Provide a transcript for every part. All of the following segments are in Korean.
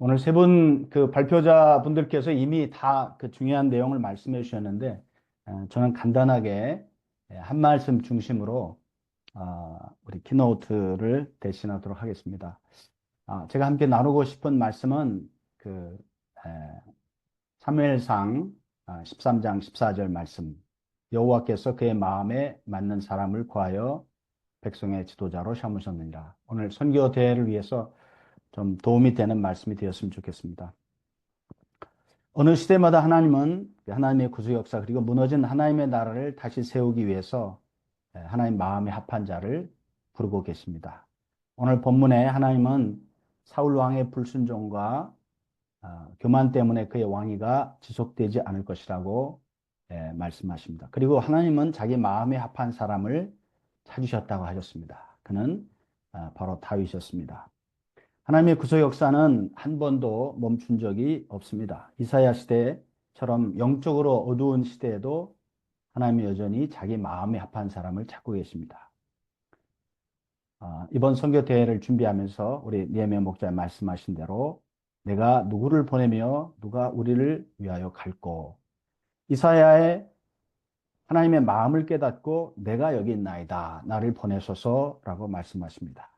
오늘 세 분 그 발표자 분들께서 이미 다 그 중요한 내용을 말씀해 주셨는데, 저는 간단하게 한 말씀 중심으로 우리 키노트를 대신하도록 하겠습니다. 제가 함께 나누고 싶은 말씀은 그 에, 사무엘상 13장 14절 말씀. 여호와께서 그의 마음에 맞는 사람을 구하여 백성의 지도자로 삼으셨느니라. 오늘 선교 대회를 위해서 좀 도움이 되는 말씀이 되었으면 좋겠습니다. 어느 시대마다 하나님은 하나님의 구속 역사 그리고 무너진 하나님의 나라를 다시 세우기 위해서 하나님 마음에 합한 자를 부르고 계십니다. 오늘 본문에 하나님은 사울 왕의 불순종과 교만 때문에 그의 왕위가 지속되지 않을 것이라고 말씀하십니다. 그리고 하나님은 자기 마음에 합한 사람을 찾으셨다고 하셨습니다. 그는 바로 다윗이었습니다. 하나님의 구속 역사는 한 번도 멈춘 적이 없습니다. 이사야 시대처럼 영적으로 어두운 시대에도 하나님이 여전히 자기 마음에 합한 사람을 찾고 계십니다. 이번 선교 대회를 준비하면서 우리 니에미야 목자님 말씀하신 대로 내가 누구를 보내며 누가 우리를 위하여 갈고, 이사야의 하나님의 마음을 깨닫고 내가 여기 있나이다 나를 보내소서라고 말씀하십니다.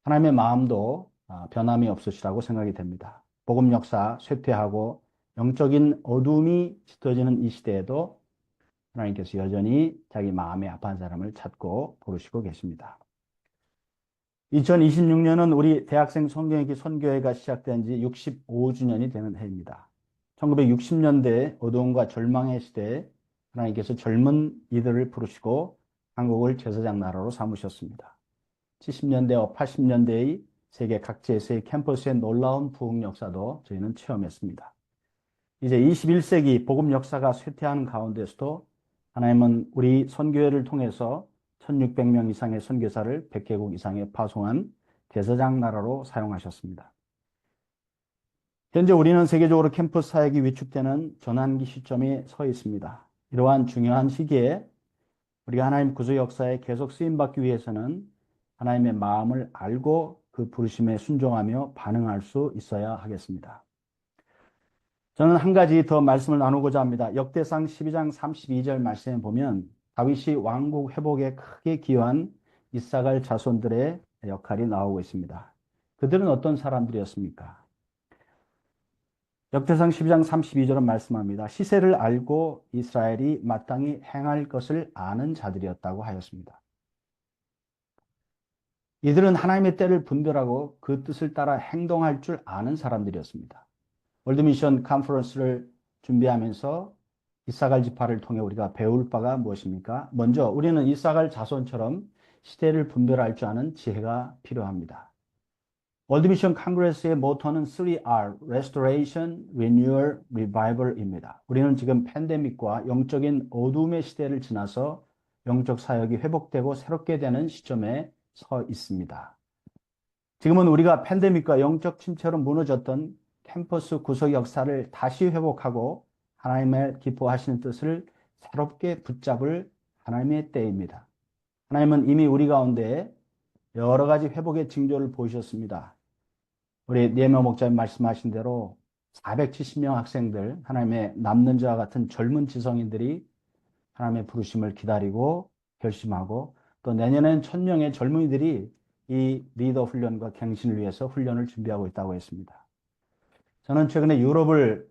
하나님의 마음도 변함이 없으시라고 생각이 됩니다. 복음 역사 쇠퇴하고 영적인 어둠이 짙어지는 이 시대에도 하나님께서 여전히 자기 마음에 합한 사람을 찾고 부르시고 계십니다. 2026년은 우리 대학생 성경읽기 선교회가 시작된 지 65주년이 되는 해입니다. 1960년대 어두움과 절망의 시대에 하나님께서 젊은 이들을 부르시고 한국을 제사장 나라로 삼으셨습니다. 70년대와 80년대의 세계 각지에서의 캠퍼스의 놀라운 부흥 역사도 저희는 체험했습니다. 이제 21세기 복음 역사가 쇠퇴하는 가운데서도 하나님은 우리 선교회를 통해서 1600명 이상의 선교사를 100개국 이상에 파송한 제사장 나라로 사용하셨습니다. 현재 우리는 세계적으로 캠퍼스 사역이 위축되는 전환기 시점에 서 있습니다. 이러한 중요한 시기에 우리가 하나님 구속 역사에 계속 쓰임받기 위해서는 하나님의 마음을 알고 그 부르심에 순종하며 반응할 수 있어야 하겠습니다. 저는 한 가지 더 말씀을 나누고자 합니다. 역대상 12장 32절 말씀에 보면 다윗이 왕국 회복에 크게 기여한 이사갈 자손들의 역할이 나오고 있습니다. 그들은 어떤 사람들이었습니까? 역대상 12장 32절은 말씀합니다. 시세를 알고 이스라엘이 마땅히 행할 것을 아는 자들이었다고 하였습니다. 이들은 하나님의 때를 분별하고 그 뜻을 따라 행동할 줄 아는 사람들이었습니다. 월드미션 컨퍼런스를 준비하면서 이사갈 지파를 통해 우리가 배울 바가 무엇입니까? 먼저 우리는 이사갈 자손처럼 시대를 분별할 줄 아는 지혜가 필요합니다. 월드미션 컨그레스의 모토는 3R, Restoration, Renewal, Revival입니다. 우리는 지금 팬데믹과 영적인 어둠의 시대를 지나서 영적 사역이 회복되고 새롭게 되는 시점에 서 있습니다. 지금은 우리가 팬데믹과 영적 침체로 무너졌던 캠퍼스 구속 역사를 다시 회복하고 하나님의 기뻐하시는 뜻을 새롭게 붙잡을 하나님의 때입니다. 하나님은 이미 우리 가운데 여러 가지 회복의 징조를 보이셨습니다. 우리 니에미야 목사님 말씀하신 대로 470명 학생들, 하나님의 남는 자와 같은 젊은 지성인들이 하나님의 부르심을 기다리고 결심하고, 또 내년엔 1000명의 젊은이들이 이 리더 훈련과 갱신을 위해서 훈련을 준비하고 있다고 했습니다. 저는 최근에 유럽을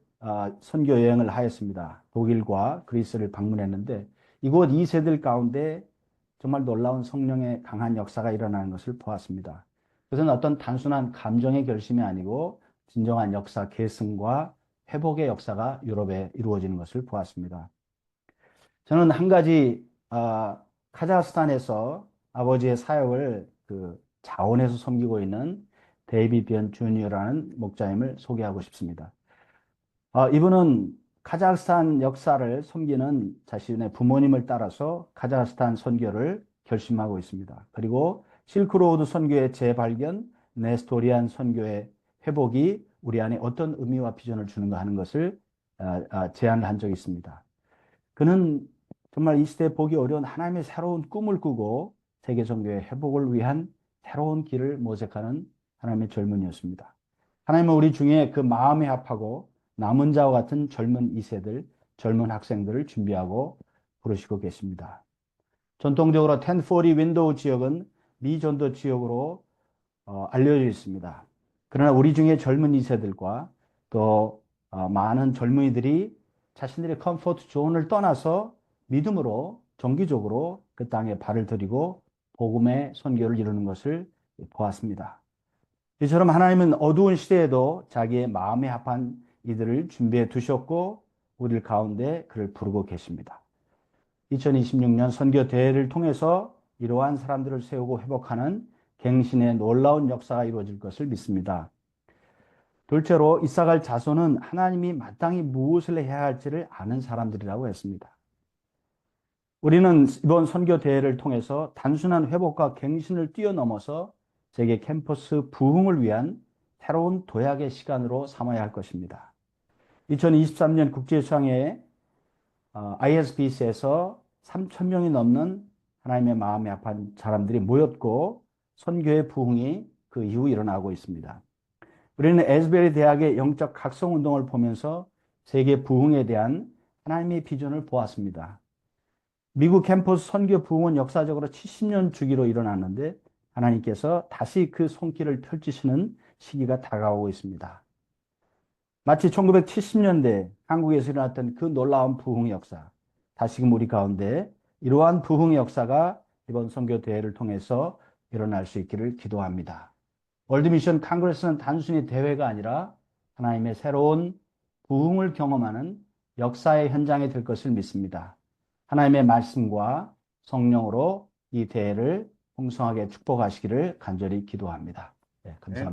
선교 여행을 하였습니다. 독일과 그리스를 방문했는데 이곳 2세들 가운데 정말 놀라운 성령의 강한 역사가 일어나는 것을 보았습니다. 그것은 어떤 단순한 감정의 결심이 아니고 진정한 역사 계승과 회복의 역사가 유럽에 이루어지는 것을 보았습니다. 저는 한 가지 카자흐스탄에서 아버지의 사역을 그 자원해서 섬기고 있는 데이비 변 주니어라는 목자님을 소개하고 싶습니다. 이분은 카자흐스탄 역사를 섬기는 자신의 부모님을 따라서 카자흐스탄 선교를 결심하고 있습니다. 그리고 실크로우드 선교의 재발견, 네스토리안 선교의 회복이 우리 안에 어떤 의미와 비전을 주는가 하는 것을 제안을 한 적이 있습니다. 그는 정말 이 시대에 보기 어려운 하나님의 새로운 꿈을 꾸고 세계 선교의 회복을 위한 새로운 길을 모색하는 하나님의 젊은이였습니다. 하나님은 우리 중에 그 마음에 합하고 남은 자와 같은 젊은 2세들, 젊은 학생들을 준비하고 부르시고 계십니다. 전통적으로 1040 윈도우 지역은 미전도 지역으로 알려져 있습니다. 그러나 우리 중에 젊은 2세들과 또 많은 젊은이들이 자신들의 컴포트 존을 떠나서 믿음으로 정기적으로 그 땅에 발을 들이고 복음의 선교를 이루는 것을 보았습니다. 이처럼 하나님은 어두운 시대에도 자기의 마음에 합한 이들을 준비해 두셨고 우리 가운데 그를 부르고 계십니다. 2026년 선교 대회를 통해서 이러한 사람들을 세우고 회복하는 갱신의 놀라운 역사가 이루어질 것을 믿습니다. 둘째로 이사갈 자손은 하나님이 마땅히 무엇을 해야 할지를 아는 사람들이라고 했습니다. 우리는 이번 선교 대회를 통해서 단순한 회복과 갱신을 뛰어넘어서 세계 캠퍼스 부흥을 위한 새로운 도약의 시간으로 삼아야 할 것입니다. 2023년 국제수양회 ISBC에서 3,000명이 넘는 하나님의 마음에 합한 사람들이 모였고 선교의 부흥이 그 이후 일어나고 있습니다. 우리는 에스베리 대학의 영적 각성 운동을 보면서 세계 부흥에 대한 하나님의 비전을 보았습니다. 미국 캠퍼스 선교 부흥은 역사적으로 70년 주기로 일어났는데 하나님께서 다시 그 손길을 펼치시는 시기가 다가오고 있습니다. 마치 1970년대 한국에서 일어났던 그 놀라운 부흥의 역사, 다시금 우리 가운데 이러한 부흥의 역사가 이번 선교 대회를 통해서 일어날 수 있기를 기도합니다. 월드미션 컨그레스는 단순히 대회가 아니라 하나님의 새로운 부흥을 경험하는 역사의 현장이 될 것을 믿습니다. 하나님의 말씀과 성령으로 이 대회를 풍성하게 축복하시기를 간절히 기도합니다. 네, 감사합니다.